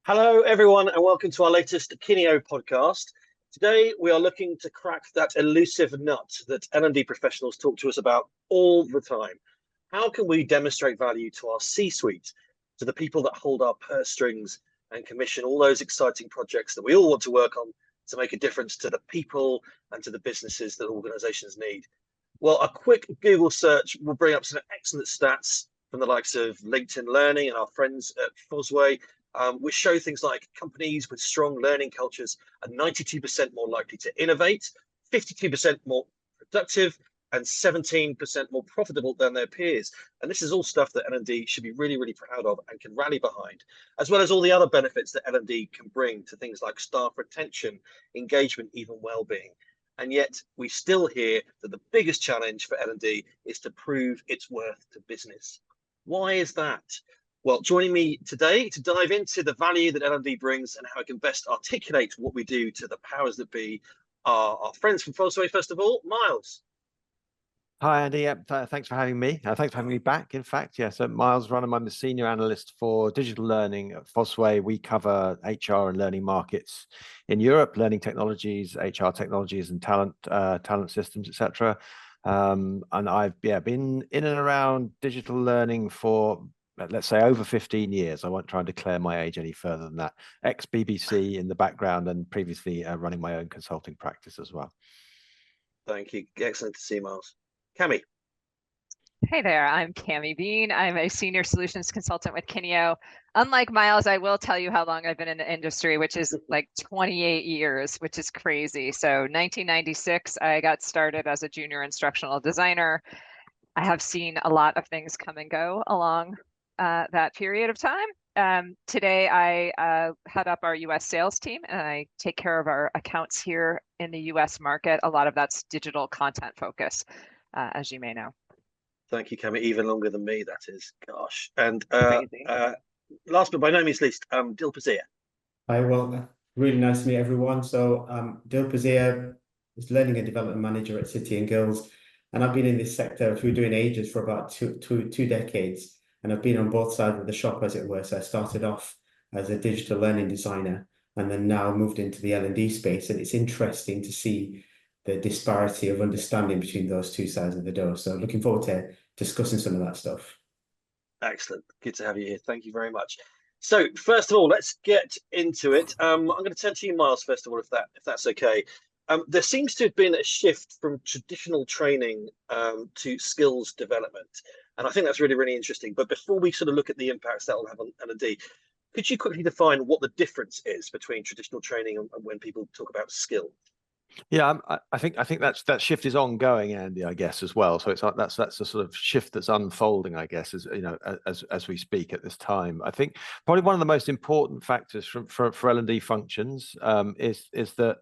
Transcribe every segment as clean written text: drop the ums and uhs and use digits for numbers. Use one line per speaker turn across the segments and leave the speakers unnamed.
Hello, everyone, and welcome to our latest Kineo podcast. Today, we are looking to crack that elusive nut that L&D professionals talk to us about all the time. How can we demonstrate value to our C-suite, to the people that hold our purse strings and commission all those exciting projects that we all want to work on to make a difference to the people and to the businesses that organizations need? Well, a quick Google search will bring up some excellent stats from the likes of LinkedIn Learning and our friends at Fosway, which show things like companies with strong learning cultures are 92% more likely to innovate, 52% more productive, and 17% more profitable than their peers. And this is all stuff that L&D should be really, really proud of and can rally behind, as well as all the other benefits that L&D can bring to things like staff retention, engagement, even well-being. And yet we still hear that the biggest challenge for L&D is to prove its worth to business. Why is that? Well, joining me today to dive into the value that L&D brings and how it can best articulate what we do to the powers that be are our friends from Fosway. First of all, Myles.
Hi, Andy. Thanks for having me. Thanks for having me back, in fact. Yeah, so Myles Runham, I'm the Senior Analyst for Digital Learning at Fosway. We cover HR and learning markets in Europe, learning technologies, HR technologies, and talent systems, etc. And I've been in and around digital learning for, let's say, over 15 years. I won't try and declare my age any further than that. Ex-BBC in the background and previously running my own consulting practice as well.
Thank you. Excellent to see you, Myles. Cami.
Hey there, I'm Cami Bean. I'm a senior solutions consultant with Kineo. Unlike Myles, I will tell you how long I've been in the industry, which is like 28 years, which is crazy. So 1996, I got started as a junior instructional designer. I have seen a lot of things come and go along that period of time. Today, I head up our US sales team and I take care of our accounts here in the US market. A lot of that's digital content focus, as you may know.
Thank you, Cami. Even longer than me, that is. Gosh. And last but by no means least, Dilpazier.
Hi, well, really nice to meet everyone. So Dilpazier is Learning and Development Manager at City & Guilds. And I've been in this sector through doing ages for about two decades. And I've been on both sides of the shop, as it were. So I started off as a digital learning designer and then now moved into the L&D space. And it's interesting to see the disparity of understanding between those two sides of the door. So looking forward to discussing some of that stuff.
Excellent. Good to have you here. Thank you very much. So first of all, let's get into it. I'm going to turn to you, Myles, first of all, if that's okay. There seems to have been a shift from traditional training to skills development. And I think that's really, really interesting. But before we sort of look at the impacts that will have on L&D, could you quickly define what the difference is between traditional training and when people talk about skill?
Yeah, I think that shift is ongoing, Andy, I guess, as well. So that's a sort of shift that's unfolding, I guess, as we speak at this time. I think probably one of the most important factors for L&D functions is that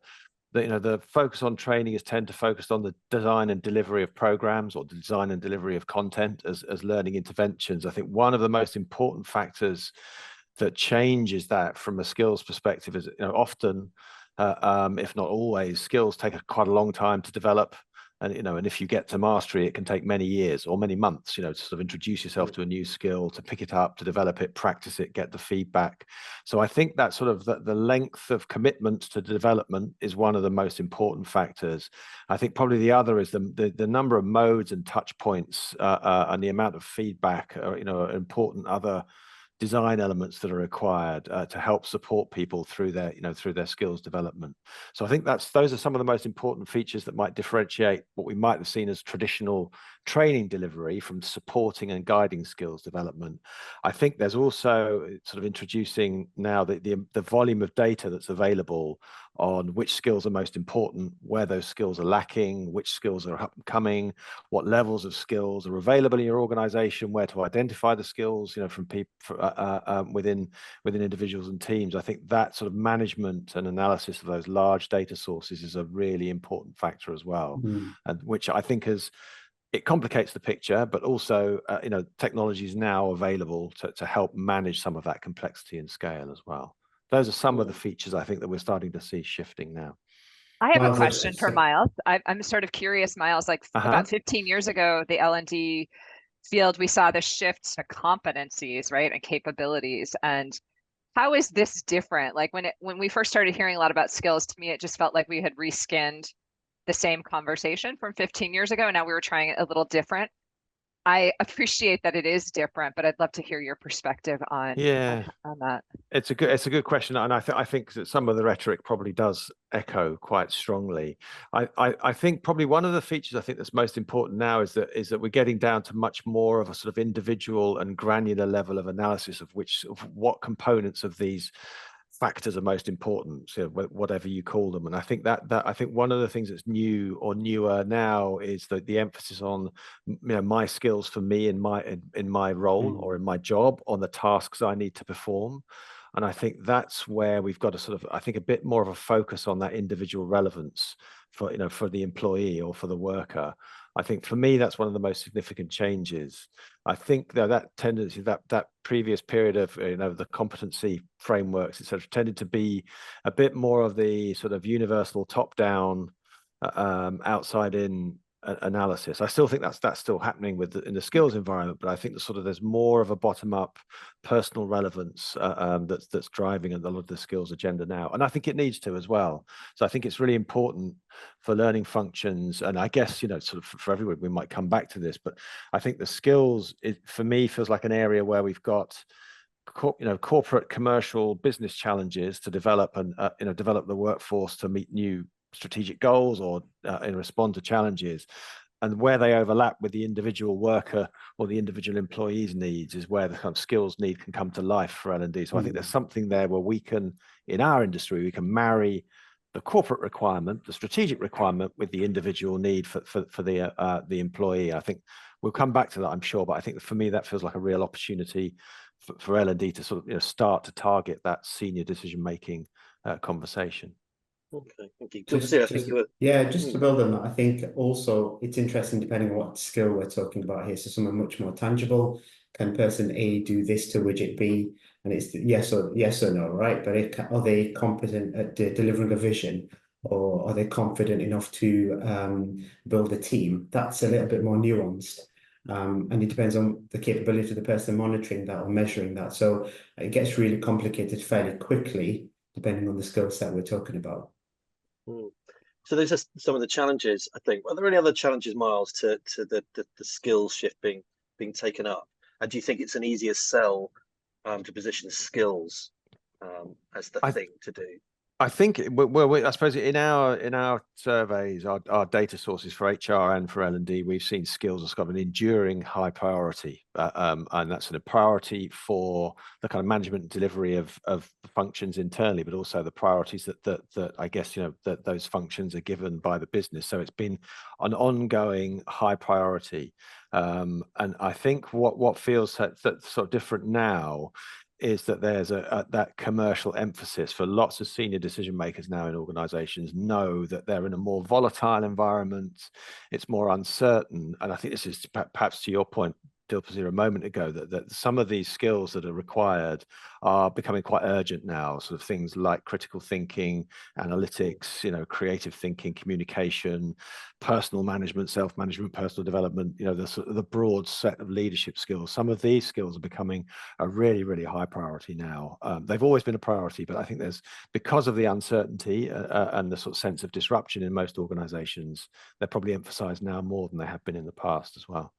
the focus on training is tend to focus on the design and delivery of programs or the design and delivery of content as learning interventions. I think one of the most important factors that changes that from a skills perspective is often, if not always, skills take quite a long time to develop, and if you get to mastery, it can take many years or many months, to sort of introduce yourself to a new skill, to pick it up, to develop it, practice it, get the feedback. So I think that sort of the length of commitment to development is one of the most important factors. I think probably the other is the number of modes and touch points and the amount of feedback, important other design elements that are required to help support people through their skills development. So I think those are some of the most important features that might differentiate what we might have seen as traditional training delivery from supporting and guiding skills development. I think there's also sort of introducing now the volume of data that's available on which skills are most important, where those skills are lacking, which skills are upcoming, what levels of skills are available in your organization, where to identify the skills, from people within individuals and teams. I think that sort of management and analysis of those large data sources is a really important factor as well, and which I think it complicates the picture, but also technology is now available to help manage some of that complexity and scale as well. Those are some of the features I think that we're starting to see shifting now.
I have a question for Myles. I'm sort of curious, Myles, about 15 years ago, the L&D field, we saw the shift to competencies, right, and capabilities. And how is this different? Like when we first started hearing a lot about skills, to me, it just felt like we had reskinned the same conversation from 15 years ago. And now we were trying it a little different. I appreciate that it is different, but I'd love to hear your perspective on that.
It's a good question, and I think that some of the rhetoric probably does echo quite strongly. I think probably one of the features I think that's most important now is that we're getting down to much more of a sort of individual and granular level of analysis of what components of these factors are most important, so whatever you call them. And I think that I think one of the things that's new or newer now is that the emphasis on my skills for me in my role or in my job, on the tasks I need to perform. And I think that's where we've got to sort of, I think, a bit more of a focus on that individual relevance for for the employee or for the worker. I think for me, that's one of the most significant changes. I think that tendency, that previous period of the competency frameworks, etc., tended to be a bit more of the sort of universal top-down, outside-in analysis. I still think that's still happening in the skills environment, but I think there's more of a bottom-up personal relevance that's driving a lot of the skills agenda now, and I think it needs to as well. So I think it's really important for learning functions, and I guess sort of for everyone, we might come back to this, but I think the skills, for me, feels like an area where we've got corporate, commercial, business challenges to develop and develop the workforce to meet new strategic goals or respond to challenges, and where they overlap with the individual worker or the individual employee's needs is where the kind of skills need can come to life for L&D. So I think there's something there where we can, in our industry, we can marry the corporate requirement, the strategic requirement, with the individual need for the employee. I think we'll come back to that, I'm sure, but I think for me that feels like a real opportunity for L&D to sort of start to target that senior decision making conversation.
Okay, thank you.
Just to build on that, I think also it's interesting depending on what skill we're talking about here. So something much more tangible. Can person A do this to widget B? And it's yes or no, right? But are they competent at delivering a vision, or are they confident enough to build a team? That's a little bit more nuanced. And it depends on the capability of the person monitoring that or measuring that. So it gets really complicated fairly quickly, depending on the skill set we're talking about.
So those are some of the challenges, I think. Are there any other challenges, Myles, to the skills shift being taken up? And do you think it's an easier sell to position skills as the thing to do?
I think, I suppose in our surveys, our data sources for HR and for L&D, we've seen skills as kind of an enduring high priority, and that's a priority for the kind of management and delivery of functions internally, but also the priorities that I guess that those functions are given by the business. So it's been an ongoing high priority, and I think what feels that sort of different now is that there's that commercial emphasis for lots of senior decision makers now in organizations know that they're in a more volatile environment, it's more uncertain. And I think this is perhaps to your point, Dilpazier, a moment ago, that some of these skills that are required are becoming quite urgent now. Sort of things like critical thinking, analytics, creative thinking, communication, personal management, self-management, personal development. The broad set of leadership skills. Some of these skills are becoming a really, really high priority now. They've always been a priority, but I think because of the uncertainty and the sort of sense of disruption in most organizations, they're probably emphasized now more than they have been in the past as well.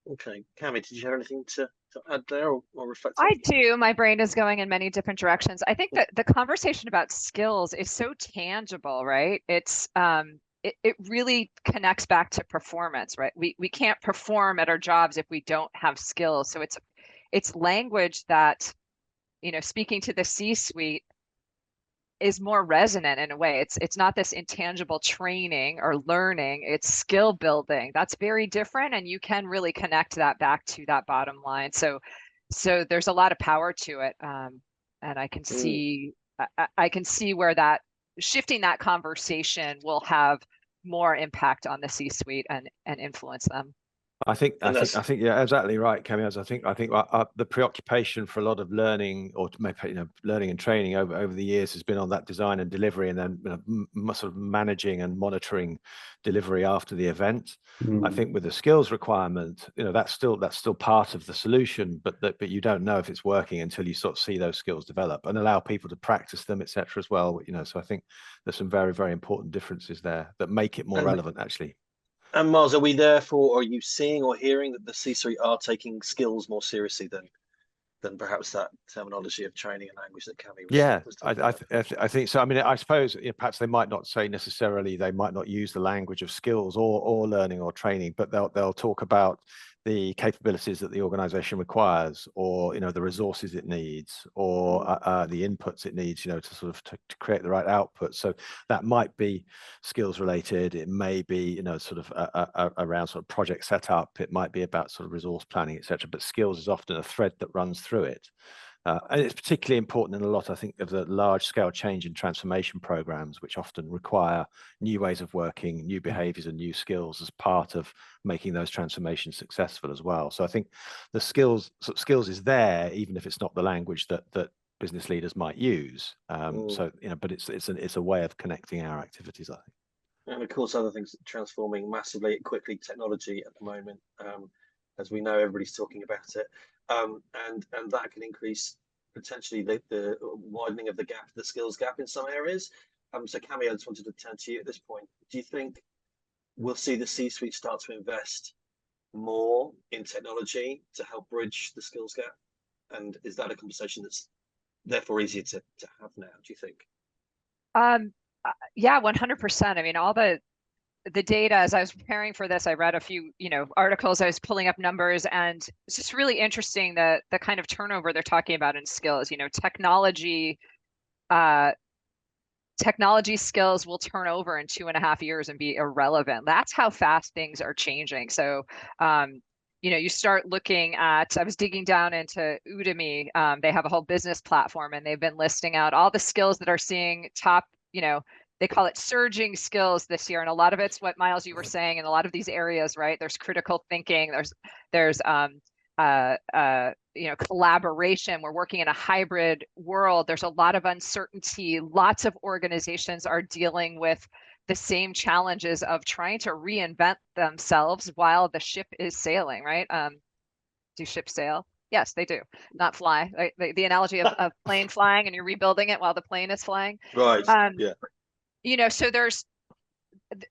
Okay, Cami, did you have anything to add there or reflect on?
I do. My brain is going in many different directions. I think that the conversation about skills is so tangible, right? It's it really connects back to performance, right? We can't perform at our jobs if we don't have skills. So it's language that, speaking to the C-suite, is more resonant in a way. It's not this intangible training or learning, it's skill building. That's very different, and you can really connect that back to that bottom line. So there's a lot of power to it, and I can see where that shifting that conversation will have more impact on the C-suite and influence them.
Yeah, exactly right, Cami. I think the preoccupation for a lot of learning, or maybe learning and training over the years, has been on that design and delivery, and then sort of managing and monitoring delivery after the event. I think with the skills requirement, that's still part of the solution, but you don't know if it's working until you sort of see those skills develop and allow people to practice them, etc. as well. So I think there's some very, very important differences there that make it more relevant, actually.
And Myles, are we therefore, are you seeing or hearing that the C-suite are taking skills more seriously than perhaps that terminology of training and language that Cami was talking about?
I think so. I mean, I suppose perhaps they might not say necessarily, they might not use the language of skills or learning or training, but they'll talk about the capabilities that the organization requires, or the resources it needs, or the inputs it needs, to sort of to create the right output. So that might be skills related. It may be sort of around sort of project setup. It might be about sort of resource planning, etc. But skills is often a thread that runs through it. And it's particularly important in a lot, I think, of the large-scale change and transformation programs, which often require new ways of working, new behaviors, and new skills as part of making those transformations successful as well. So I think the skills is there, even if it's not the language that business leaders might use. So but it's a way of connecting our activities, I think.
And of course, other things transforming massively quickly, technology at the moment, as we know, everybody's talking about it. And that can increase potentially the widening of the skills gap in some areas. So Cami, I just wanted to turn to you at this point. Do you think we'll see the C-suite start to invest more in technology to help bridge the skills gap? And is that a conversation that's therefore easier to have now, do you think?
Yeah, 100%. I mean, all the data, as I was preparing for this, I read a few, articles, I was pulling up numbers, and it's just really interesting the kind of turnover they're talking about in skills. Technology skills will turn over in 2.5 years and be irrelevant. That's how fast things are changing. So, you start looking at, I was digging down into Udemy. They have a whole business platform, and they've been listing out all the skills that are seeing top, they call it surging skills this year. And a lot of it's what, Myles, you were saying, in a lot of these areas, right? There's critical thinking, there's collaboration. We're working in a hybrid world. There's a lot of uncertainty. Lots of organizations are dealing with the same challenges of trying to reinvent themselves while the ship is sailing, right? Do ships sail? Yes, they do. Not fly. Right? The analogy of plane flying, and you're rebuilding it while the plane is flying.
Right. Yeah.
So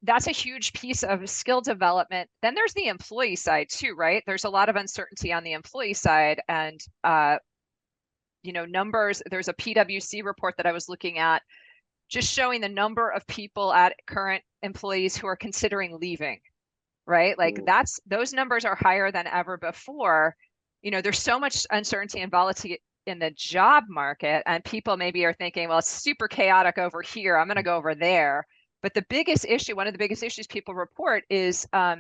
that's a huge piece of skill development. Then there's the employee side too, right? There's a lot of uncertainty on the employee side, and numbers. There's a PwC report that I was looking at, just showing the number of people at current employees who are considering leaving, right? Like those numbers are higher than ever before. There's so much uncertainty and volatility in the job market, and people maybe are thinking, well, it's super chaotic over here, I'm going to go over there. But the biggest issue, one of the biggest issues people report is a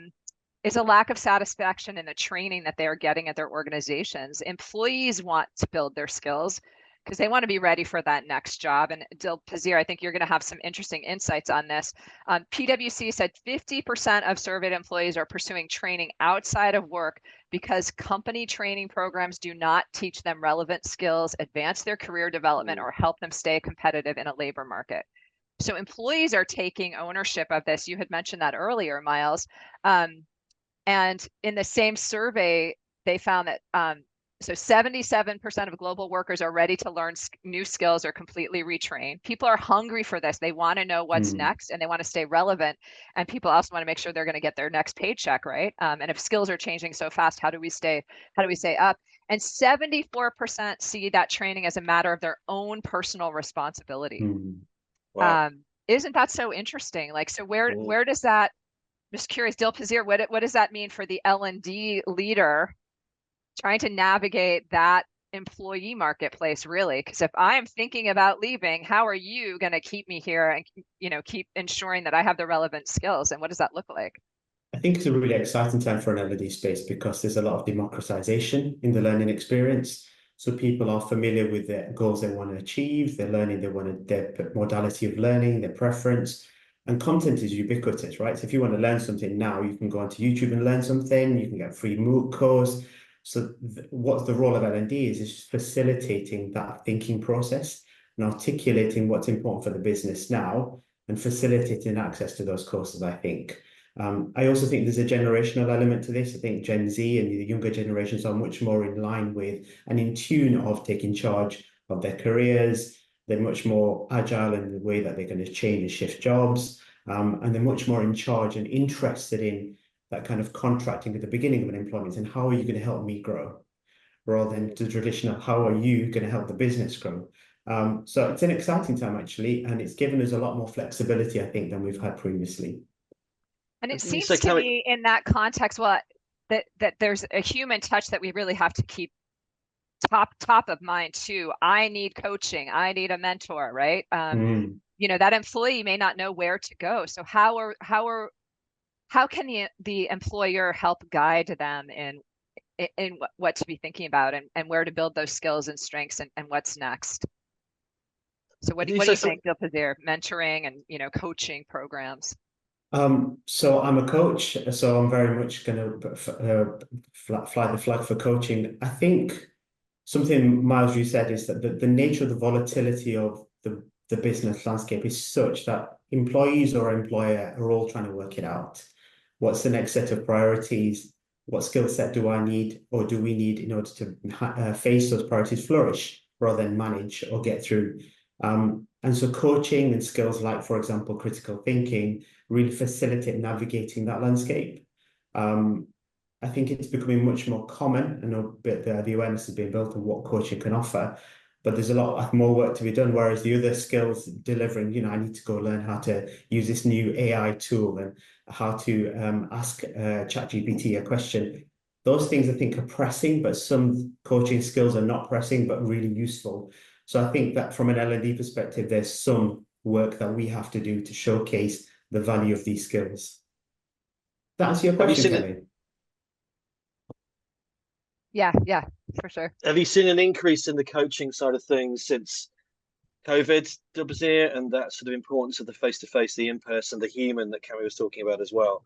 lack of satisfaction in the training that they are getting at their organizations. Employees want to build their skills because they want to be ready for that next job. And Dilpazier, I think you're going to have some interesting insights on this. PwC said 50% of surveyed employees are pursuing training outside of work because company training programs do not teach them relevant skills, advance their career development, or help them stay competitive in a labor market. So employees are taking ownership of this. You had mentioned that earlier, Myles. And in the same survey, they found that so 77% of global workers are ready to learn new skills or completely retrain. People are hungry for this. They want to know what's next, and they want to stay relevant. And people also want to make sure they're going to get their next paycheck, right? And if skills are changing so fast, how do we stay up? And 74% see that training as a matter of their own personal responsibility.
Wow.
Isn't that so interesting? Like, so where does that? Just curious, Dilpazier, what does that mean for the L&D leader trying to navigate that employee marketplace, really? Because if I'm thinking about leaving, how are you going to keep me here and keep ensuring that I have the relevant skills? And what does that look like?
I think it's a really exciting time for an L&D space because there's a lot of democratization in the learning experience. So people are familiar with the goals they want to achieve, their learning, their modality of learning, their preference. And content is ubiquitous, right? So if you want to learn something now, you can go onto YouTube and learn something. You can get a free MOOC course. So what the role of L&D is facilitating that thinking process and articulating what's important for the business now and facilitating access to those courses, I think. I also think there's a generational element to this. I think Gen Z and the younger generations are much more in line with and in tune of taking charge of their careers. They're much more agile in the way that they're going to change and shift jobs. And they're much more in charge and interested in that kind of contracting at the beginning of an employment and how are you going to help me grow, rather than the traditional, how are you going to help the business grow? So it's an exciting time, actually, and it's given us a lot more flexibility, I think, than we've had previously.
And it
So
seems
can
to
we-
me in that context, well, that there's a human touch that we really have to keep top of mind too. I need coaching. I need a mentor, right? You know, that employee may not know where to go. So how can the employer help guide them in what to be thinking about and where to build those skills and strengths and what's next? So what do you think, Dilpazier? Mentoring and, you know, coaching programs.
So I'm a coach, so I'm very much going to fly the flag for coaching. I think something, Myles, you said is that the nature of the volatility of the business landscape is such that employees or employer are all trying to work it out. What's the next set of priorities? What skill set do I need or do we need in order to face those priorities, flourish rather than manage or get through? And so coaching and skills like, for example, critical thinking really facilitate navigating that landscape. I think it's becoming much more common. I know the awareness has been built on what coaching can offer, but there's a lot more work to be done. Whereas the other skills delivering, you know, I need to go learn how to use this new AI tool and how to ask ChatGPT a question. Those things I think are pressing, but some coaching skills are not pressing, but really useful. So I think that from an L&D perspective, there's some work that we have to do to showcase the value of these skills. That answer your question, Kevin?
Yeah, for sure.
Have you seen an increase in the coaching side of things since COVID, Dilpazier, and that sort of importance of the face-to-face, the in-person, the human that Cammy was talking about as well?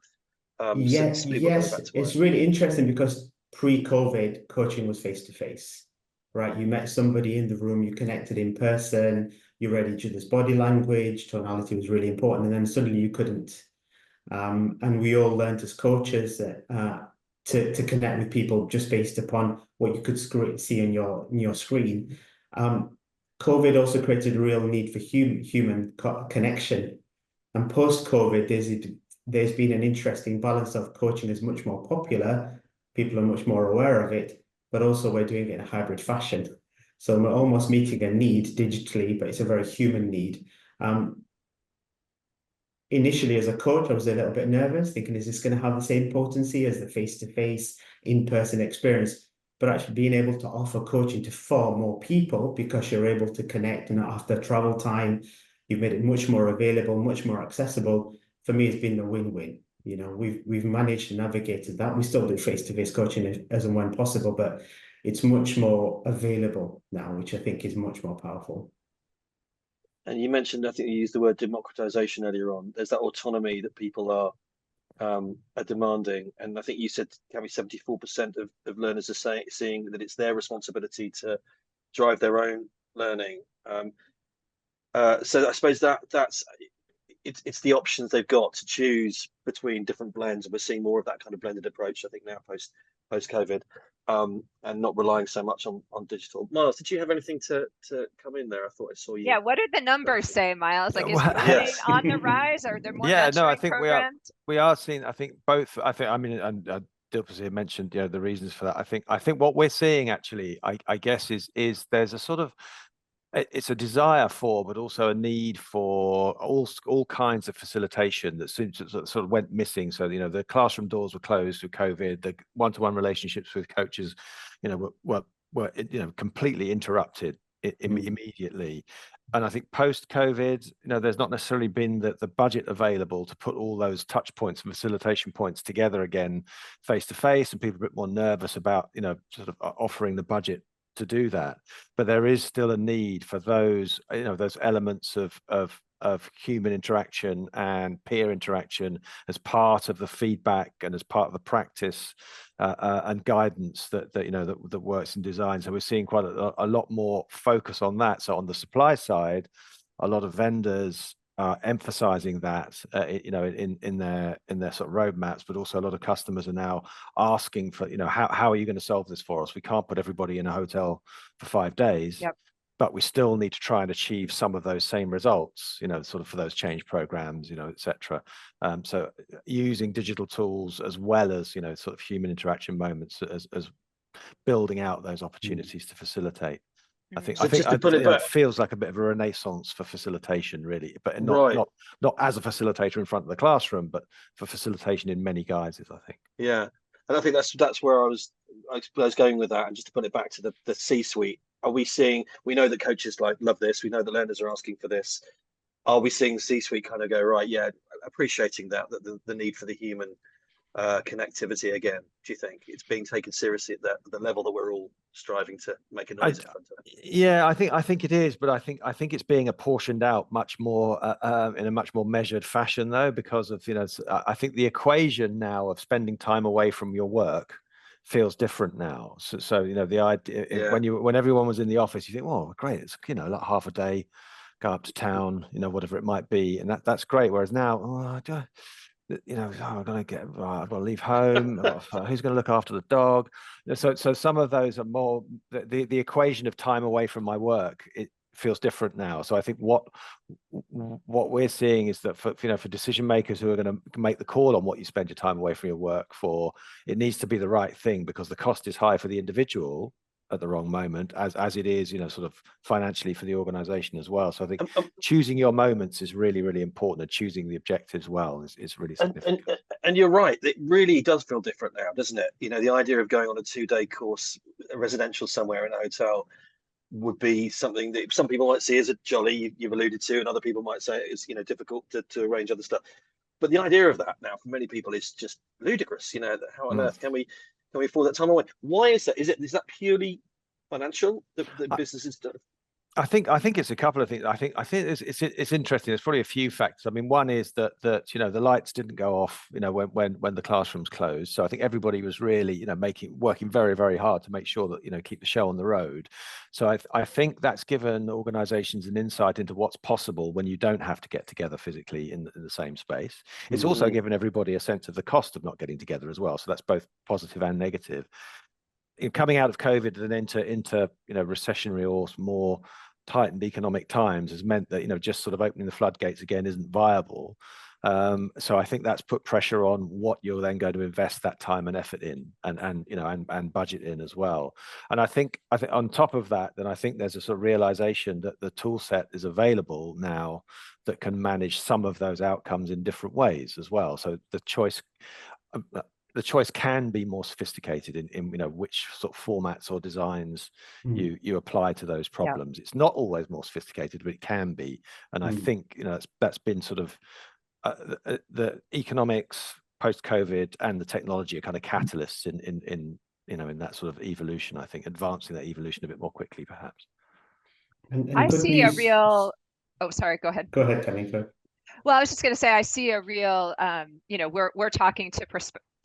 Yes, it's really interesting because pre-COVID, coaching was face-to-face, right? You met somebody in the room, you connected in person, you read each other's body language, tonality was really important, and then suddenly you couldn't. And we all learned as coaches that to connect with people just based upon what you could see on your screen. COVID also created a real need for human connection. And post-COVID, there's been an interesting balance of coaching is much more popular. People are much more aware of it, but also we're doing it in a hybrid fashion. So we're almost meeting a need digitally, but it's a very human need. Initially, as a coach, I was a little bit nervous, thinking, is this going to have the same potency as the face-to-face, in-person experience? But actually being able to offer coaching to far more people because you're able to connect and not have to travel time, you've made it much more available, much more accessible. For me, it's been a win-win. You know, we've managed to navigate that. We still do face-to-face coaching as and when possible, but it's much more available now, which I think is much more powerful.
And you mentioned, I think you used the word democratization earlier on. There's that autonomy that people are demanding, and I think you said, Cammy, 74% of learners are seeing that it's their responsibility to drive their own learning. So I suppose that's it's the options they've got to choose between different blends, and we're seeing more of that kind of blended approach, I think, now post COVID, and not relying so much on digital. Myles, did you have anything to come in there? I thought I saw you.
Yeah, what did the numbers say, Myles? Like, is learning on the rise? Are there more
no, I think
programs?
we are seeing, I think both, I mean, and Dilpazier mentioned, you know, the reasons for that. I think what we're seeing actually, I guess is there's a sort of, it's a desire for, but also a need for all kinds of facilitation that seems to sort of went missing. So, you know, the classroom doors were closed through COVID. The one-to-one relationships with coaches, you know, were you know, completely interrupted immediately. And I think post-COVID, you know, there's not necessarily been the budget available to put all those touch points and facilitation points together again, face-to-face, and people are a bit more nervous about, you know, sort of offering the budget to do that. But there is still a need for those, you know, those elements of of human interaction and peer interaction as part of the feedback and as part of the practice and guidance that works in design. So we're seeing quite a lot more focus on that. So on the supply side, a lot of vendors are emphasizing that in their sort of roadmaps, but also a lot of customers are now asking for, how are you going to solve this for us? We can't put everybody in a hotel for 5 days.
Yep.
But we still need to try and achieve some of those same results, sort of for those change programs, et cetera. So using digital tools as well as, sort of human interaction moments as building out those opportunities to facilitate. I think it feels like a bit of a renaissance for facilitation, really, but not as a facilitator in front of the classroom, but for facilitation in many guises, I think.
Yeah, and I think that's where I was going with that. And just to put it back to the C-suite. Are we seeing? We know that coaches love this. We know that learners are asking for this. Are we seeing C-suite kind of go right? Yeah, appreciating that the need for the human connectivity again. Do you think it's being taken seriously at the level that we're all striving to make a noise in front of?
Yeah, I think it is, but I think it's being apportioned out much more in a much more measured fashion, though, because of I think the equation now of spending time away from your work feels different now. So the idea when everyone was in the office, you think, well, great, it's like half a day, go up to town, whatever it might be, and that's great. Whereas now, I've got to leave home. Who's going to look after the dog? So some of those are more the equation of time away from my work. It feels different now. So I think what we're seeing is that for decision makers who are going to make the call on what you spend your time away from your work for, it needs to be the right thing, because the cost is high for the individual at the wrong moment, as it is, sort of financially for the organization as well. So I think choosing your moments is really, really important, and choosing the objectives well is really significant.
And you're right, it really does feel different now, doesn't it? The idea of going on a 2-day course, residential somewhere in a hotel, would be something that some people might see as a jolly, you've alluded to, and other people might say it's difficult to arrange other stuff. But the idea of that now for many people is just ludicrous. How on earth can we afford that time away? Why is that? Is that purely financial? The businesses do?
I think it's a couple of things. I think it's interesting. There's probably a few factors. I mean, one is that the lights didn't go off when the classrooms closed. So I think everybody was really working very, very hard to make sure that keep the show on the road. So I think that's given organizations an insight into what's possible when you don't have to get together physically in the same space. It's also given everybody a sense of the cost of not getting together as well. So that's both positive and negative. Coming out of COVID and into recessionary or more tightened economic times has meant that just sort of opening the floodgates again isn't viable. So I think that's put pressure on what you're then going to invest that time and effort in, and budget in as well. And I think on top of that, then I think there's a sort of realization that the tool set is available now that can manage some of those outcomes in different ways as well. So the choice can be more sophisticated in which sort of formats or designs you apply to those problems. It's not always more sophisticated, but it can be. And I think that's been sort of the economics post-COVID and the technology are kind of catalysts in that sort of evolution. I think advancing that evolution a bit more quickly, perhaps.
And I see a real. Oh, sorry. Go ahead.
Go ahead, Tammy.
Well, I was just going to say, I see a real. We're talking to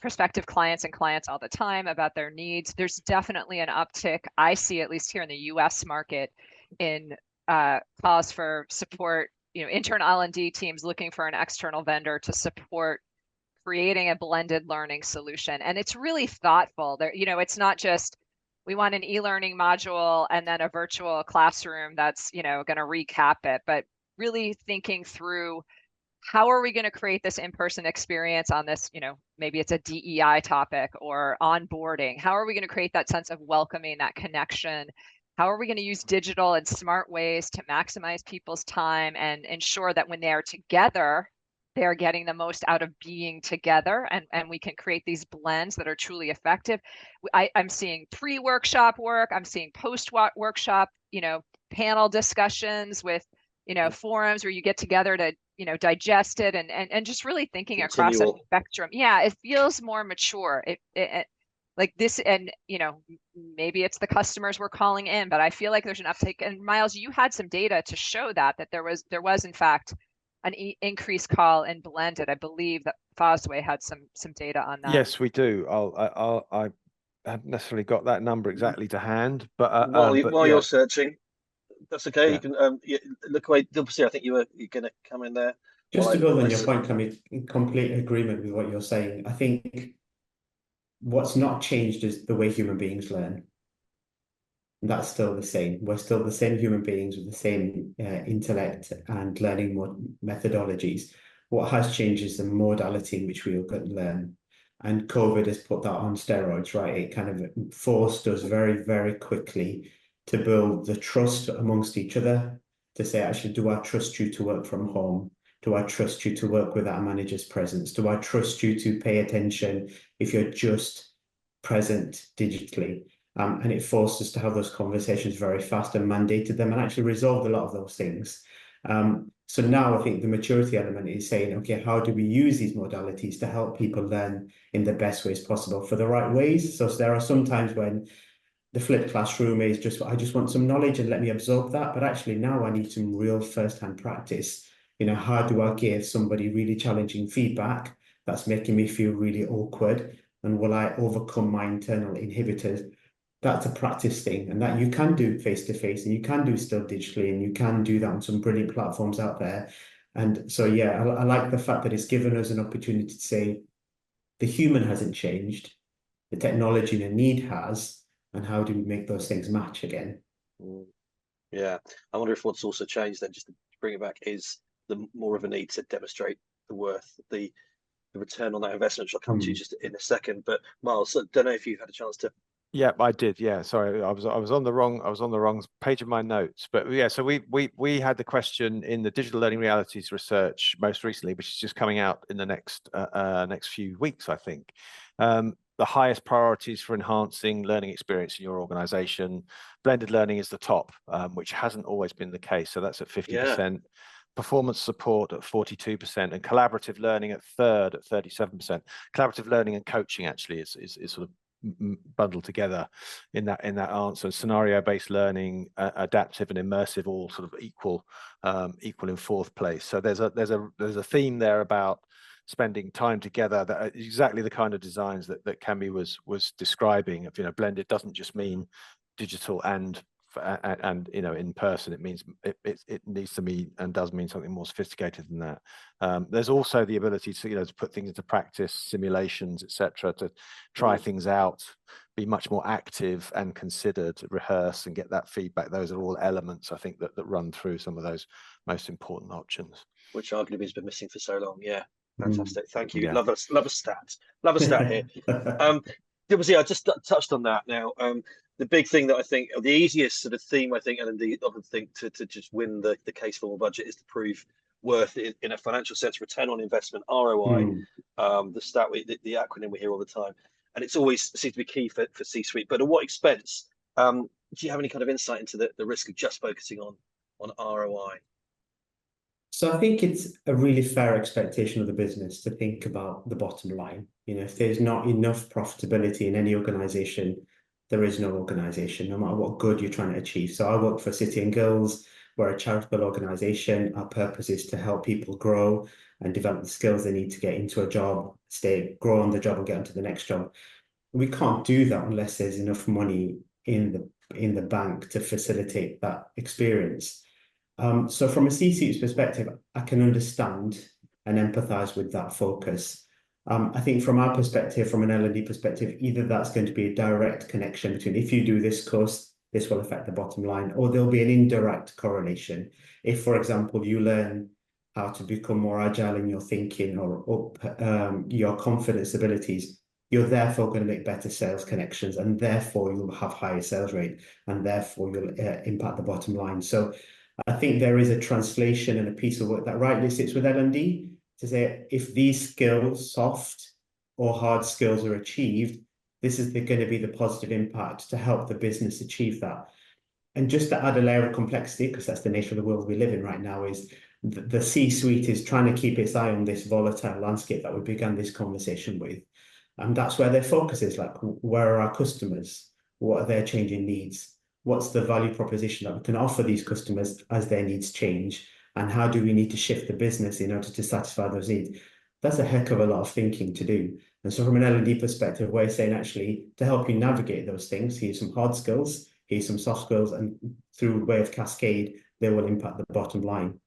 prospective clients and clients all the time about their needs. There's definitely an uptick, I see, at least here in the US market, in calls for support, internal L&D teams looking for an external vendor to support creating a blended learning solution. And it's really thoughtful. It's not just we want an e-learning module and then a virtual classroom that's going to recap it, but really thinking through, how are we going to create this in-person experience on this, maybe it's a DEI topic or onboarding? How are we going to create that sense of welcoming, that connection? How are we going to use digital and smart ways to maximize people's time and ensure that when they are together, they're getting the most out of being together, and we can create these blends that are truly effective? I'm seeing pre-workshop work. I'm seeing post-workshop, panel discussions with, forums where you get together to, digest it and just really thinking across a spectrum. Yeah, it feels more mature. like this, and maybe it's the customers we're calling in, but I feel like there's an uptake. And Myles, you had some data to show that there was in fact an increased call in blended. I believe that Fosway had some data on that.
Yes, we do. I haven't necessarily got that number exactly to hand, but
while
yeah.
you're searching, that's okay.
Yeah.
You can look away. Dilpazier, I think you're going to come in there.
Just to build on your point, I'm in complete agreement with what you're saying. I think what's not changed is the way human beings learn. That's still the same. We're still the same human beings with the same intellect and learning methodologies. What has changed is the modality in which we all can learn. And COVID has put that on steroids, right? It kind of forced us very, very quickly to build the trust amongst each other, to say, actually, do I trust you to work from home? Do I trust you to work without a manager's presence? Do I trust you to pay attention if you're just present digitally? And it forced us to have those conversations very fast and mandated them and actually resolved a lot of those things. So now I think the maturity element is saying, okay, how do we use these modalities to help people learn in the best ways possible for the right ways? So there are some times when the flipped classroom is just, I just want some knowledge and let me absorb that. But actually now I need some real first-hand practice. How do I give somebody really challenging feedback that's making me feel really awkward? And will I overcome my internal inhibitors? That's a practice thing, and that you can do face-to-face, and you can do still digitally, and you can do that on some brilliant platforms out there. And so, yeah, I like the fact that it's given us an opportunity to say the human hasn't changed, the technology and the need has, and how do we make those things match again?
Yeah, I wonder if what's also changed then, just to bring it back, is the more of a need to demonstrate the worth, the return on that investment, which I'll come to just in a second. But Myles, I don't know if you've had a chance to.
Yeah, I did. Yeah, sorry, I was on the wrong page of my notes. But yeah, so we had the question in the digital learning realities research most recently, which is just coming out in the next few weeks, I think. The highest priorities for enhancing learning experience in your organization, blended learning is the top, which hasn't always been the case. So that's at 50%. Performance support at 42%, and collaborative learning at third at 37%. Collaborative learning and coaching actually is sort of bundled together in that answer. Scenario-based learning, adaptive and immersive, all sort of equal in fourth place. So there's a theme there about spending time together, that are exactly the kind of designs that Cami was describing. Blended doesn't just mean digital and in person. It means it needs to mean and does mean something more sophisticated than that. There's also the ability to to put things into practice, simulations, etc., to try things out, be much more active and considered, rehearse and get that feedback. Those are all elements, I think, that run through some of those most important options,
which arguably has been missing for so long. Yeah, fantastic. Thank you.
Yeah.
Love a stat here. Dilpazier, I just touched on that now. The big thing that I think, the easiest sort of theme, I think, and indeed often think to just win the case for more budget is to prove worth in a financial sense, return on investment, ROI, the acronym we hear all the time. And it's always seems to be key for C-suite. But at what expense? Do you have any kind of insight into the risk of just focusing on ROI?
So I think it's a really fair expectation of the business to think about the bottom line. If there's not enough profitability in any organization, there is no organization, no matter what good you're trying to achieve. So I work for City and Guilds. We're a charitable organization. Our purpose is to help people grow and develop the skills they need to get into a job, grow on the job and get onto the next job. We can't do that unless there's enough money in the bank to facilitate that experience. So from a C-suite's perspective, I can understand and empathize with that focus. I think from our perspective, from an L&D perspective, either that's going to be a direct connection between, if you do this course, this will affect the bottom line, or there'll be an indirect correlation. If, for example, you learn how to become more agile in your thinking or up your confidence abilities, you're therefore going to make better sales connections, and therefore you'll have higher sales rate, and therefore you'll impact the bottom line. So I think there is a translation and a piece of work that rightly sits with L&D to say, if these skills, soft or hard skills, are achieved, this is going to be the positive impact to help the business achieve that. And just to add a layer of complexity, because that's the nature of the world we live in right now, is the C-suite is trying to keep its eye on this volatile landscape that we began this conversation with. And that's where their focus is, like, where are our customers? What are their changing needs? What's the value proposition that we can offer these customers as their needs change? And how do we need to shift the business in order to satisfy those needs? That's a heck of a lot of thinking to do. And so from an L&D perspective, we're saying, actually, to help you navigate those things, here's some hard skills, here's some soft skills, and through way of cascade, they will impact the bottom line.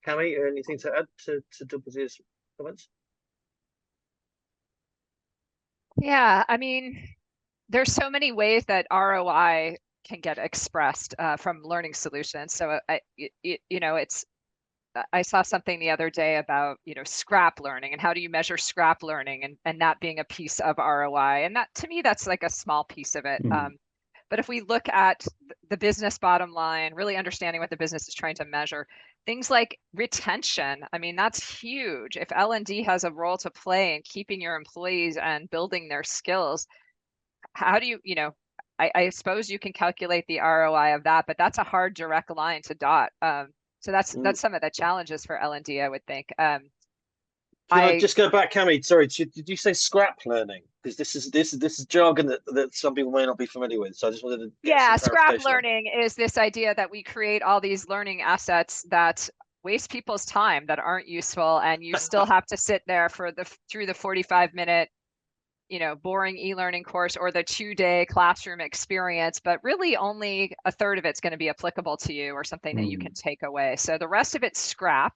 Cammy, anything to add to Dilpazier's comments?
Yeah, I mean, there's so many ways that ROI can get expressed from learning solutions. So I saw something the other day about, scrap learning and how do you measure scrap learning and that being a piece of ROI. And that, to me, that's like a small piece of it. But if we look at the business bottom line, really understanding what the business is trying to measure, things like retention, I mean, that's huge. If L&D has a role to play in keeping your employees and building their skills, how do you, I suppose you can calculate the ROI of that, but that's a hard direct line to dot. So that's some of the challenges for L&D, I would think.
Can I just go back, Cammy? Sorry, did you say scrap learning? Because this is jargon that some people may not be familiar with. So I just wanted to get some
scrap learning is this idea that we create all these learning assets that waste people's time, that aren't useful, and you still have to sit there through the 45-minute, boring e-learning course or the 2-day classroom experience, but really only a third of it's going to be applicable to you or something that you can take away. So the rest of it's scrap.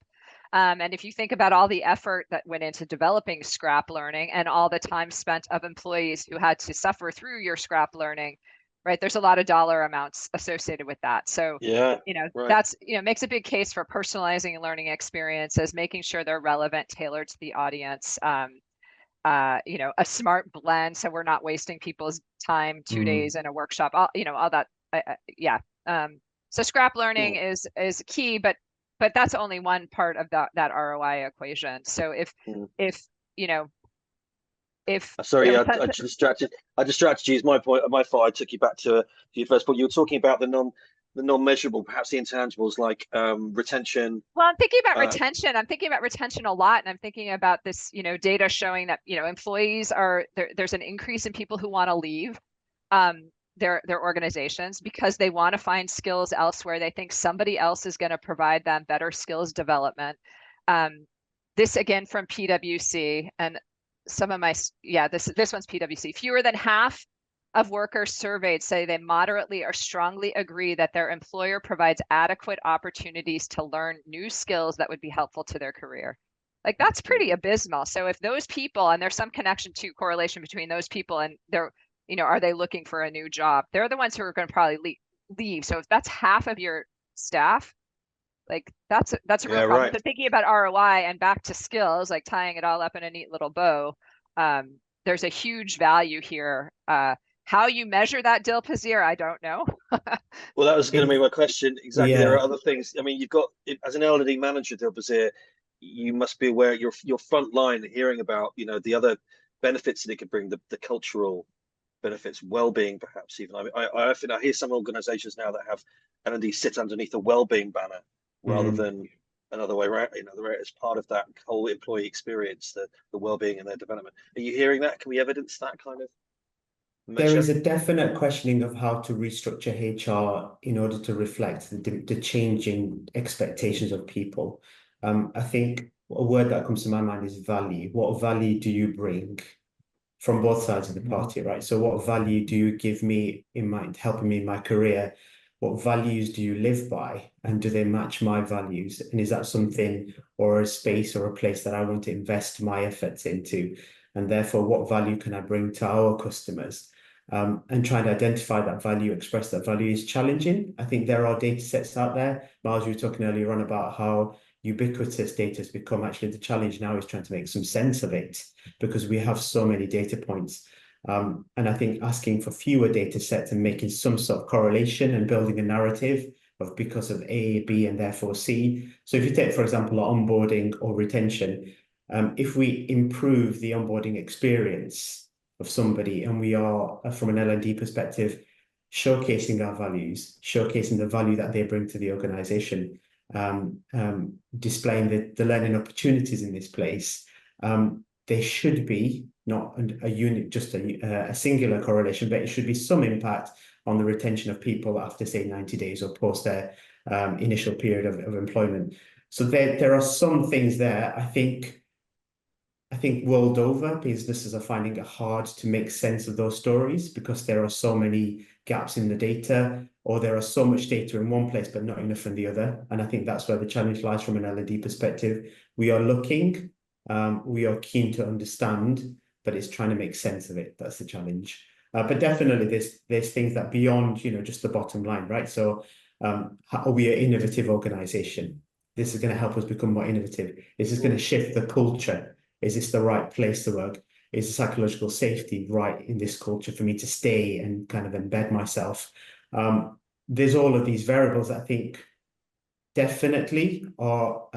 And if you think about all the effort that went into developing scrap learning and all the time spent of employees who had to suffer through your scrap learning, right? There's a lot of dollar amounts associated with that. So, that's, makes a big case for personalizing learning experiences, making sure they're relevant, tailored to the audience. A smart blend, so we're not wasting people's time 2 days in a workshop, all that. So scrap learning is key, but that's only one part of that ROI equation. So if
sorry, I distracted you. Is my point? My fault. I took you back to your first point. You were talking about the non-measurable, perhaps the intangibles, like retention.
Well, I'm thinking about retention. I'm thinking about retention a lot, and I'm thinking about this, data showing that employees there's an increase in people who want to leave their organizations because they want to find skills elsewhere. They think somebody else is going to provide them better skills development. This again from PwC, and some of this one's PwC. Fewer than half of workers surveyed say they moderately or strongly agree that their employer provides adequate opportunities to learn new skills that would be helpful to their career. Like, that's pretty abysmal. So if those people, and there's some correlation between those people and their, are they looking for a new job? They're the ones who are going to probably leave. So if that's half of your staff, like that's a real problem.
Right.
So thinking about ROI and back to skills, like tying it all up in a neat little bow, there's a huge value here. How you measure that, Dilpazier, I don't know.
Well, that was going to be my question. Exactly. Yeah. There are other things. I mean, you've got, as an L&D manager, Dilpazier, you must be aware your front line hearing about, the other benefits that it could bring, the cultural benefits, well-being, perhaps even. I hear some organizations now that have L&D sit underneath a well-being banner rather than another way around, as part of that whole employee experience, the well-being and their development. Are you hearing that? Can we evidence that kind of measure?
There is a definite questioning of how to restructure HR in order to reflect the changing expectations of people. I think a word that comes to my mind is value. What value do you bring from both sides of the party, right? So what value do you give me in helping me in my career? What values do you live by, and do they match my values? And is that something or a space or a place that I want to invest my efforts into? And therefore, what value can I bring to our customers? And trying to identify that value, express that value is challenging. I think there are data sets out there. Myles, you were talking earlier on about how ubiquitous data has become. Actually, the challenge now is trying to make some sense of it because we have so many data points. And I think asking for fewer data sets and making some sort of correlation and building a narrative of because of A, B, and therefore C. So if you take, for example, onboarding or retention, if we improve the onboarding experience of somebody and we are, from an L&D perspective, showcasing our values, showcasing the value that they bring to the organization, displaying the learning opportunities in this place, there should be not a unit, just a singular correlation, but it should be some impact on the retention of people after, say, 90 days or post their initial period of employment. So there are some things there. I think world over, businesses are finding it hard to make sense of those stories because there are so many gaps in the data, or there are so much data in one place but not enough in the other. And I think that's where the challenge lies from an L&D perspective. We are looking, we are keen to understand, but it's trying to make sense of it. That's the challenge. But definitely there's things that beyond, just the bottom line, right? So are we an innovative organization? This is going to help us become more innovative. This is going to shift the culture. Is this the right place to work? Is the psychological safety right in this culture for me to stay and kind of embed myself? There's all of these variables that I think definitely are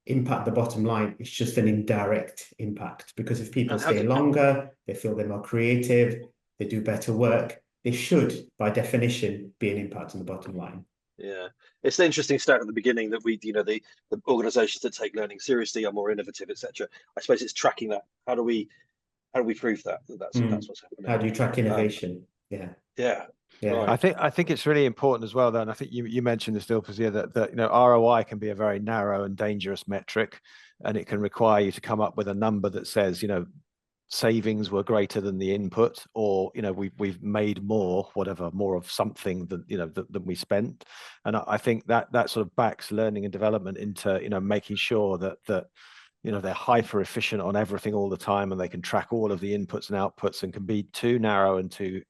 impact the bottom line. It's just an indirect impact, because if people stay longer, they feel they're more creative, they do better work, they should, by definition, be an impact on the bottom line.
Yeah, it's an interesting stat at the beginning that we, the organisations that take learning seriously are more innovative, etc. I suppose it's tracking that. How do we prove that that's what's happening?
How do you track innovation?
Yeah.
Right. I think it's really important as well, though, and I think you mentioned this, Dilpazier, that ROI can be a very narrow and dangerous metric, and it can require you to come up with a number that says savings were greater than the input, or we've made more of something than we spent. And I think that sort of backs learning and development into making sure that they're hyper efficient on everything all the time, and they can track all of the inputs and outputs, and can be too narrow and too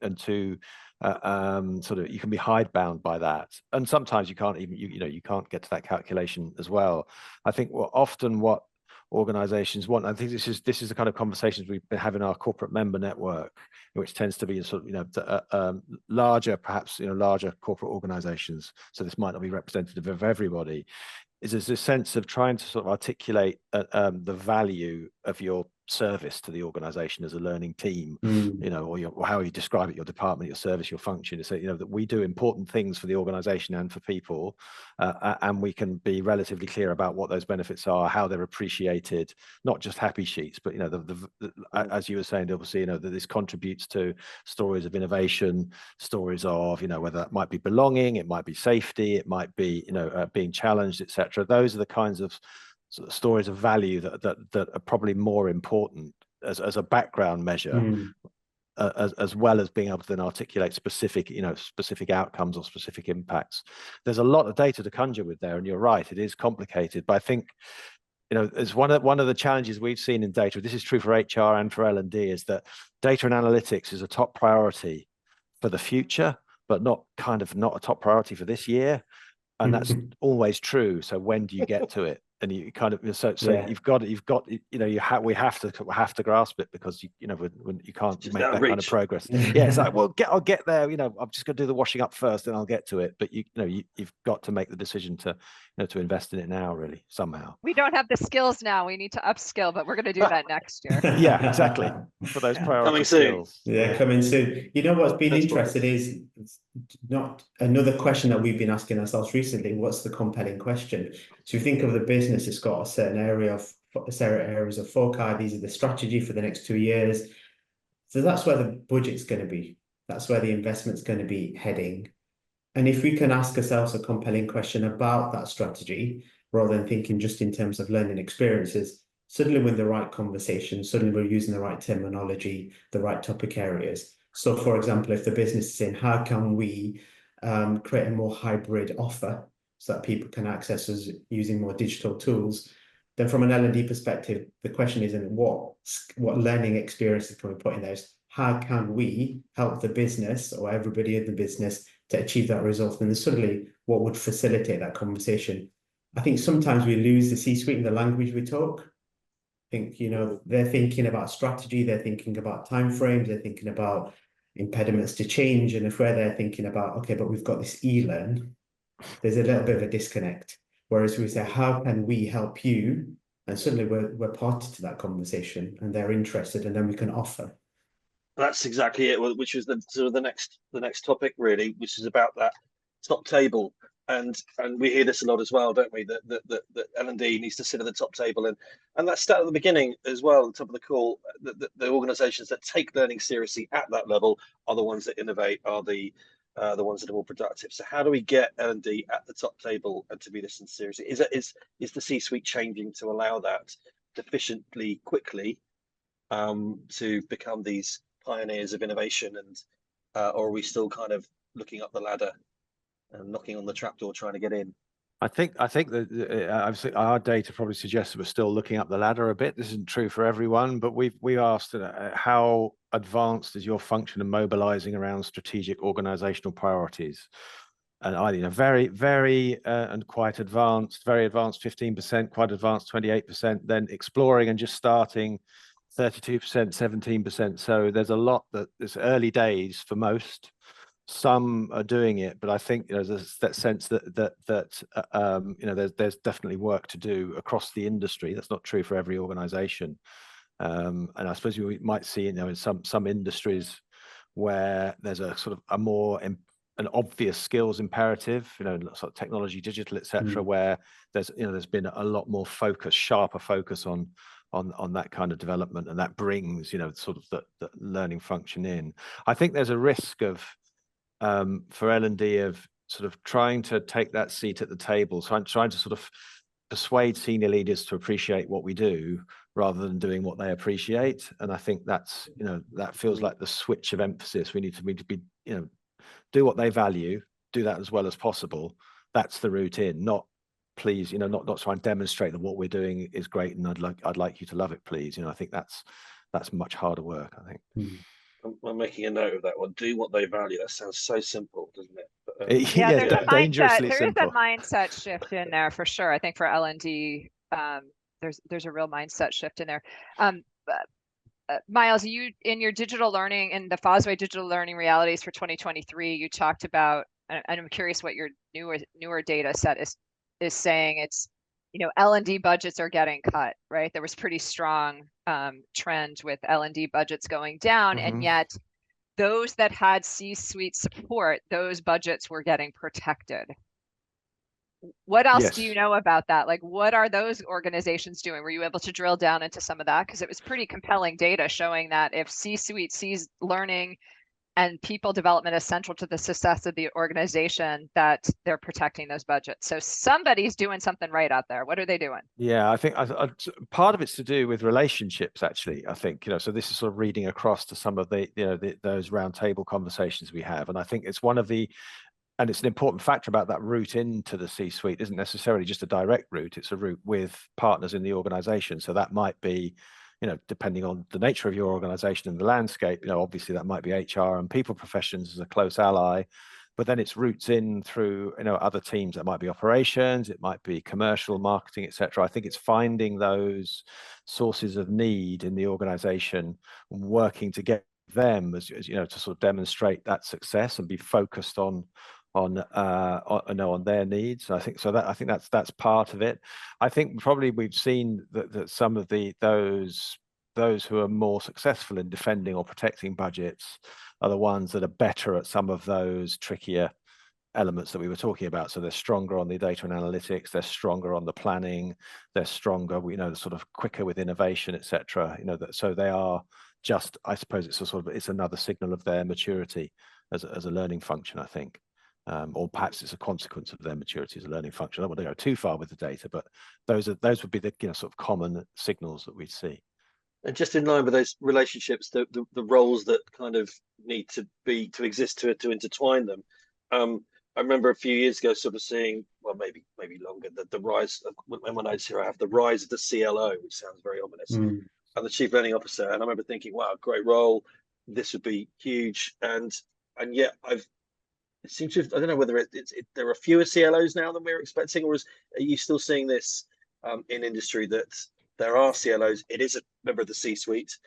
sort of, you can be hidebound by that, and sometimes you can't even you can't get to that calculation as well. I think what organizations want, I think this is the kind of conversations we've been having in our corporate member network, which tends to be sort of larger, perhaps larger corporate organizations, so this might not be representative of everybody, is there's a sense of trying to sort of articulate the value of your service to the organization as a learning team, or how you describe it, your department, your service, your function. So that we do important things for the organization and for people, and we can be relatively clear about what those benefits are, how they're appreciated, not just happy sheets, but as you were saying, obviously, that this contributes to stories of innovation, stories of whether that might be belonging, it might be safety, it might be being challenged, etc. Those are the kinds of sort of stories of value that are probably more important as a background measure, as well as being able to then articulate specific outcomes or specific impacts. There's a lot of data to conjure with there, and you're right, it is complicated. But I think it's one of the challenges we've seen in data. This is true for HR and for L&D, is that data and analytics is a top priority for the future, but not a top priority for this year. And that's always true. So when do you get to it? And you kind of we have to grasp it, because you can't make that kind of progress. It's like, well, I'll get there. I'm just going to do the washing up first, and I'll get to it. But you've got to make the decision to invest in it now, really, somehow.
We don't have the skills now. We need to upskill, but we're going to do that next year.
Yeah, exactly. For those priority
coming
skills.
Soon. Coming soon. What's been interesting is not another question that we've been asking ourselves recently. What's the compelling question? So you think of the business, it's got a certain areas of focus. These are the strategy for the next 2 years. So that's where the budget's going to be. That's where the investment's going to be heading. And if we can ask ourselves a compelling question about that strategy, rather than thinking just in terms of learning experiences, suddenly we're in the right conversation, suddenly we're using the right terminology, the right topic areas. So for example, if the business is saying, how can we create a more hybrid offer so that people can access us using more digital tools, then from an L&D perspective, the question isn't what learning experiences can we put in there, is how can we help the business or everybody in the business to achieve that result? And then suddenly what would facilitate that conversation? I think sometimes we lose the C-suite in the language we talk. I think, they're thinking about strategy, they're thinking about timeframes, they're thinking about impediments to change. And if we're there thinking about, okay, but we've got this e-learn, there's a little bit of a disconnect. Whereas we say, how can we help you? And suddenly we're party to that conversation, and they're interested, and then we can offer.
That's exactly it, which is the next topic, really, which is about that top table and we hear this a lot as well, don't we? That L&D needs to sit at the top table, and that stat at the beginning as well, at the top of the call, the organisations that take learning seriously at that level are the ones that innovate, are the ones that are more productive. So how do we get L&D at the top table and to be listened seriously? Is the C-suite changing to allow that sufficiently quickly to become these pioneers of innovation, and or are we still kind of looking up the ladder and knocking on the trapdoor trying to get in?
I think that our data probably suggests that we're still looking up the ladder a bit. This isn't true for everyone, but we asked how advanced is your function in mobilizing around strategic organizational priorities, and very and quite advanced, very advanced 15%, quite advanced 28%, then exploring and just starting 32%, 17%. So there's a lot that it's early days for most. Some are doing it, but I think there's that sense that there's definitely work to do across the industry. That's not true for every organization, and I suppose we might see in some industries where there's a sort of a more an obvious skills imperative, sort of technology, digital, etc., where there's been a lot more focus, sharper focus on that kind of development, and that brings sort of the learning function in. I think there's a risk of for L&D of sort of trying to take that seat at the table, so I'm trying to sort of persuade senior leaders to appreciate what we do rather than doing what they appreciate. And I think that's that feels like the switch of emphasis. We need to be do what they value, do that as well as possible. That's the route in, not please, not try and demonstrate that what we're doing is great and I'd like you to love it, please. I think that's much harder work, I think.
I'm making a note of that one. Do what they value. That sounds so simple, doesn't it? But,
there's a
dangerously
mindset. There is
simple.
a mindset shift in there for sure. I think for L&D, there's a real mindset shift in there. Myles, you in your digital learning and the Fosway digital learning realities for 2023, you talked about, and I'm curious what your newer data set is saying. It's L&D budgets are getting cut, right? There was pretty strong trend with L&D budgets going down, and yet those that had C-suite support, those budgets were getting protected. What else do you know about that? Like, what are those organizations doing? Were you able to drill down into some of that? Because it was pretty compelling data showing that if C-suite sees learning and people development is central to the success of the organization, that they're protecting those budgets. So somebody's doing something right out there. What are they doing?
Yeah, I think part of it's to do with relationships, actually. I think, so this is sort of reading across to some of those roundtable conversations we have. And I think it's and it's an important factor about that route into the C-suite isn't necessarily just a direct route, it's a route with partners in the organization. So that might be, depending on the nature of your organization and the landscape, obviously that might be HR and people professions as a close ally, but then it's routes in through, other teams. That might be operations, it might be commercial, marketing, etc. I think it's finding those sources of need in the organization, working to get them as to sort of demonstrate that success and be focused on their needs. I think that's part of it. I think probably we've seen that some of those who are more successful in defending or protecting budgets are the ones that are better at some of those trickier elements that we were talking about. So they're stronger on the data and analytics, they're stronger on the planning, they're stronger, sort of quicker with innovation, etc. So they are just, I suppose it's another signal of their maturity as a learning function, I think. Or perhaps it's a consequence of their maturity as a learning function. I don't want to go too far with the data, but those would be the sort of common signals that we'd see.
And just in line with those relationships, the roles that kind of need to exist to intertwine them. I remember a few years ago sort of seeing, well, maybe longer, the rise of, when I was here, I have the rise of the CLO, which sounds very ominous, and the Chief Learning Officer. And I remember thinking, wow, great role, this would be huge. And yet it seems to have, I don't know whether there are fewer CLOs now than we were expecting, or are you still seeing this in industry that there are CLOs? It is a member of the C-suite.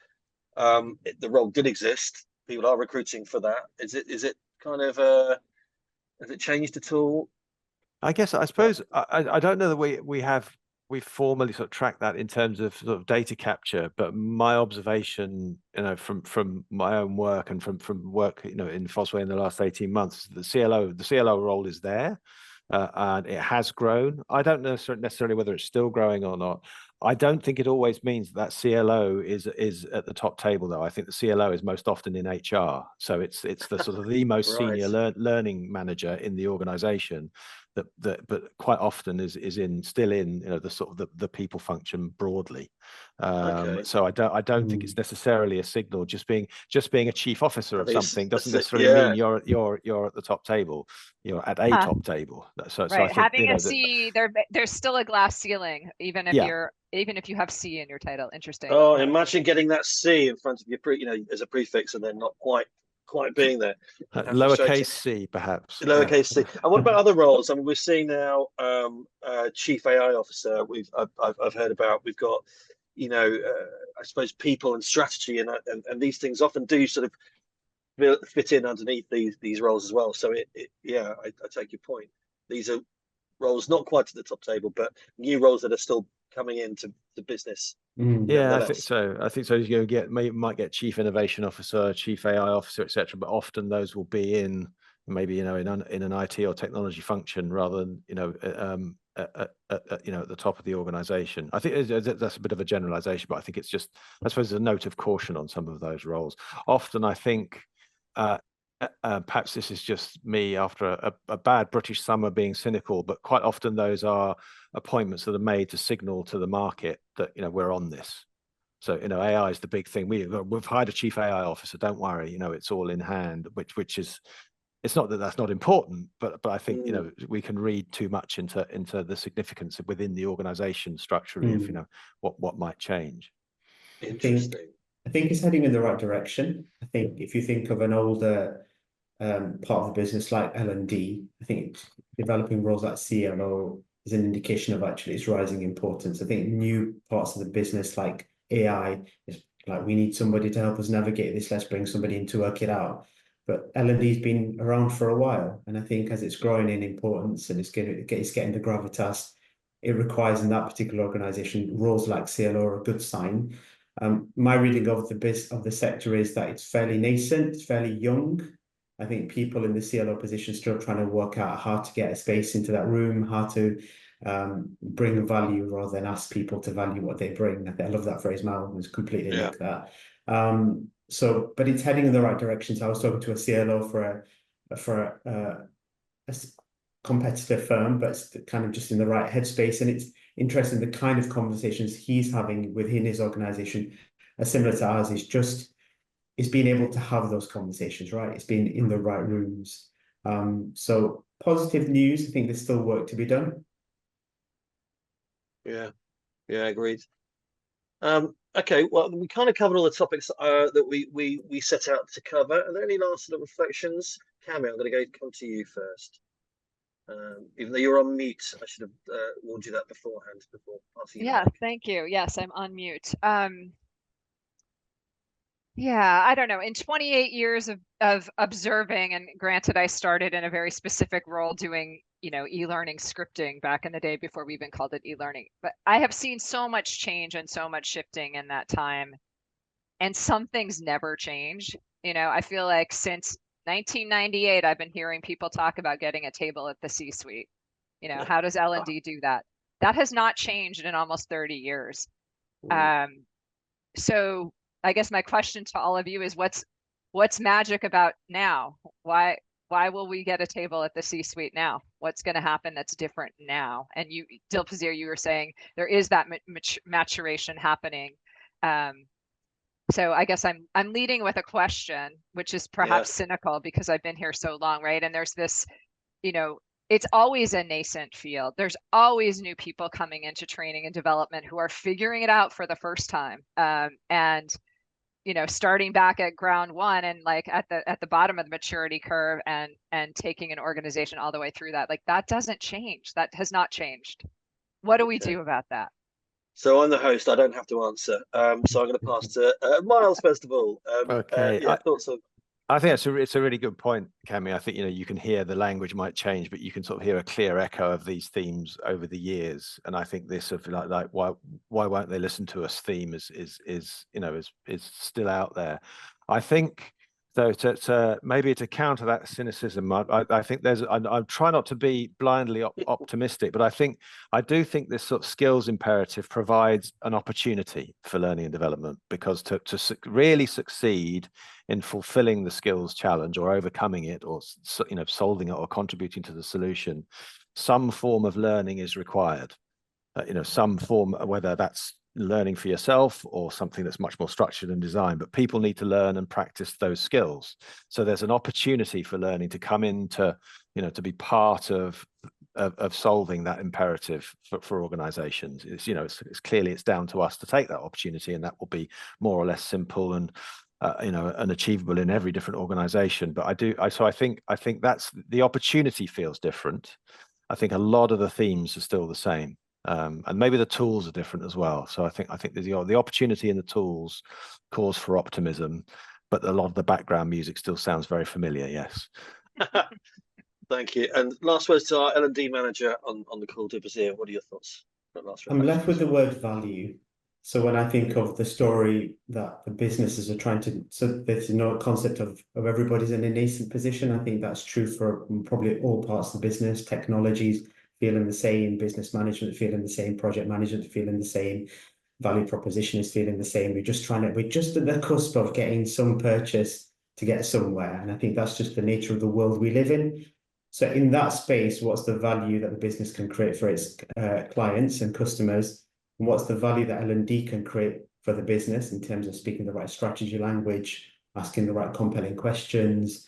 The role did exist. People are recruiting for that. Is it kind of has it changed at all?
I suppose I don't know that we've formally sort of tracked that in terms of sort of data capture, but my observation, from my own work and from work, in Fosway in the last 18 months, the CLO role is there. and it has grown. I don't know necessarily whether it's still growing or not. I don't think it always means that CLO is at the top table, though. I think the CLO is most often in HR, so it's the sort of the most
Right.
senior learning manager in the organization. But quite often is still in the sort of the people function broadly.
Okay.
So I don't think it's necessarily a signal. Just being a chief officer of something doesn't necessarily mean you're at the top table. You're at a top table. So
Right.
I think,
Having a C, there's still a glass ceiling, even if you have C in your title. Interesting.
Oh, imagine getting that C in front of your as a prefix and then not quite being there.
Lowercase c, perhaps.
Lowercase c. And what about other roles? I mean, we're seeing now chief AI officer. I've heard about. We've got, I suppose people and strategy, and these things often do sort of fit in underneath these roles as well. So I take your point. These are roles not quite at the top table, but new roles that are still coming into the business.
Yeah, I think so. You might get chief innovation officer, chief AI officer, etc. But often those will be in maybe in an IT or technology function rather than at the top of the organization. I think that's a bit of a generalization, but I think it's just, I suppose, a note of caution on some of those roles. Often I think perhaps this is just me after a bad British summer being cynical, but quite often those are appointments that are made to signal to the market that we're on this. So AI is the big thing. We've hired a chief AI officer. Don't worry, it's all in hand. Which is, it's not that that's not important, but I think we can read too much into the significance within the organization structurally of what might change.
Interesting.
I think it's heading in the right direction. I think if you think of an older part of the business like L&D, I think developing roles like CLO is an indication of actually its rising importance. I think new parts of the business like AI is like, we need somebody to help us navigate this. Let's bring somebody in to work it out. But L&D's been around for a while, and I think as it's growing in importance and it's getting the gravitas it requires in that particular organization, roles like CLO are a good sign. My reading of the sector is that it's fairly nascent, it's fairly young. I think people in the CLO position still trying to work out how to get a space into that room, how to bring value rather than ask people to value what they bring. I love that phrase. Mal was completely like that. But it's heading in the right direction. So I was talking to a CLO for a competitive firm, but it's kind of just in the right headspace. And it's interesting, the kind of conversations he's having within his organization are similar to ours. It's being able to have those conversations, right? It's being in the right rooms. So positive news. I think there's still work to be done.
Yeah, agreed. Okay, well, we kind of covered all the topics that we set out to cover. Are there any last sort of reflections? Cammy, I'm going to come to you first. Even though you're on mute, I should have warned you that beforehand before passing you.
Thank you. Yes, I'm on mute. Yeah, I don't know. In 28 years of observing, and granted, I started in a very specific role doing, e-learning scripting back in the day before we even called it e-learning. But I have seen so much change and so much shifting in that time. And some things never change. I feel like since 1998, I've been hearing people talk about getting a table at the C-suite. How does L&D do that? That has not changed in almost 30 years. So I guess my question to all of you is what's magic about now? Why will we get a table at the C-suite now? What's going to happen that's different now? And you, Dilpazier, you were saying there is that maturation happening. So I guess I'm leading with a question, which is perhaps cynical because I've been here so long, right? And there's this, it's always a nascent field. There's always new people coming into training and development who are figuring it out for the first time. And starting back at ground one and like at the bottom of the maturity curve and taking an organization all the way through that, like that doesn't change. That has not changed. What do we do about that?
So I'm the host. I don't have to answer. So I'm going to pass to Myles first of all.
Okay.
Thoughts on.
I think it's a really good point, Cammy. I think you can hear the language might change, but you can sort of hear a clear echo of these themes over the years. And I think this of like why won't they listen to us theme is still out there. I think So maybe to counter that cynicism, I think I try not to be blindly optimistic, but I do think this sort of skills imperative provides an opportunity for learning and development, because to really succeed in fulfilling the skills challenge or overcoming it, or solving it or contributing to the solution, some form of learning is required. Some form, whether that's learning for yourself or something that's much more structured and designed, but people need to learn and practice those skills. So there's an opportunity for learning to come into, to be part of solving that imperative for organizations. It's clearly it's down to us to take that opportunity, and that will be more or less simple and and achievable in every different organization. But I think that's the opportunity feels different. I think a lot of the themes are still the same. And maybe the tools are different as well. So I think the opportunity and the tools cause for optimism, but a lot of the background music still sounds very familiar. Yes.
Thank you. And last words to our L&D manager on the call, Dilpazier. What are your thoughts?
I'm left with the word value. So when I think of the story that the businesses are trying to, so there's no concept of everybody's in a nascent position. I think that's true for probably all parts of the business. Technologies feeling the same, business management feeling the same, project management feeling the same, value proposition is feeling the same. We're just at the cusp of getting some purchase to get somewhere. And I think that's just the nature of the world we live in. So in that space, what's the value that the business can create for its clients and customers? And what's the value that L&D can create for the business in terms of speaking the right strategy language, asking the right compelling questions,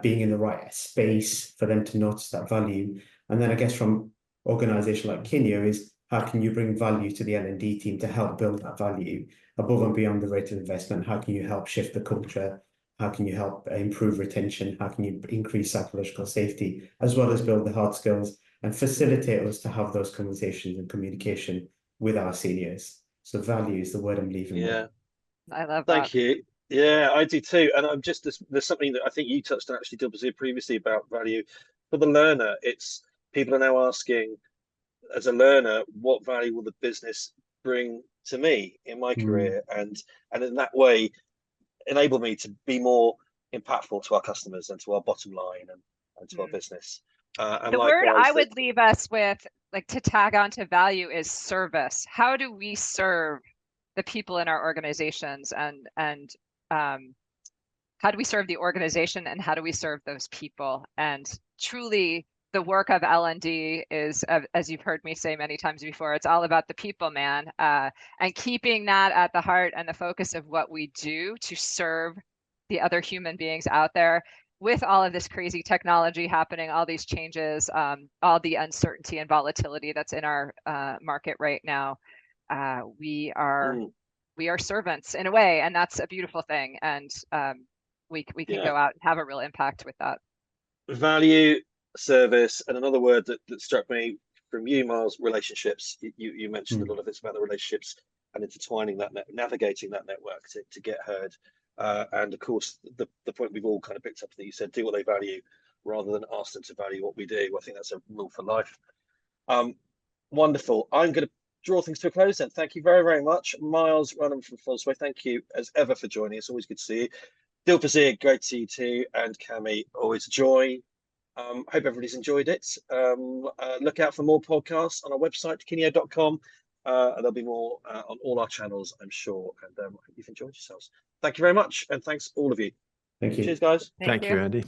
being in the right space for them to notice that value? And then I guess from organization like Kineo is, how can you bring value to the L&D team to help build that value above and beyond the rate of investment? How can you help shift the culture? How can you help improve retention? How can you increase psychological safety, as well as build the hard skills and facilitate us to have those conversations and communication with our seniors? So value is the word I'm leaving with.
I love that.
Thank you. Yeah, I do too. And I'm just, there's something that I think you touched on actually, Dilpazier, previously about value for the learner. It's people are now asking, as a learner, what value will the business bring to me in my career, and in that way enable me to be more impactful to our customers and to our bottom line and to our business. And
the word I would leave us with, like, to tag on to value, is service. How do we serve the people in our organizations, and how do we serve the organization, and how do we serve those people? And truly, the work of L&D is, as you've heard me say many times before, it's all about the people, man, and keeping that at the heart and the focus of what we do to serve the other human beings out there. With all of this crazy technology happening, all these changes, all the uncertainty and volatility that's in our market right now, we are servants in a way, and that's a beautiful thing. And we can go out and have a real impact with that.
Value, service, and another word that struck me from you, Myles, relationships. You mentioned a lot of it's about the relationships and intertwining that, navigating that network to get heard. And of course, the point we've all kind of picked up that you said, do what they value rather than ask them to value what we do. I think that's a rule for life. Wonderful. I'm going to draw things to a close then. Thank you very, very much. Myles Runham from Fosway, thank you as ever for joining us. Always good to see you. Dilpazier, great to see you too. And Cami, always a joy. Hope everybody's enjoyed it. Look out for more podcasts on our website, kineo.com. There'll be more on all our channels, I'm sure. And I hope you've enjoyed yourselves. Thank you very much. And thanks all of you.
Thank you.
Cheers, guys.
Thank you, Andy.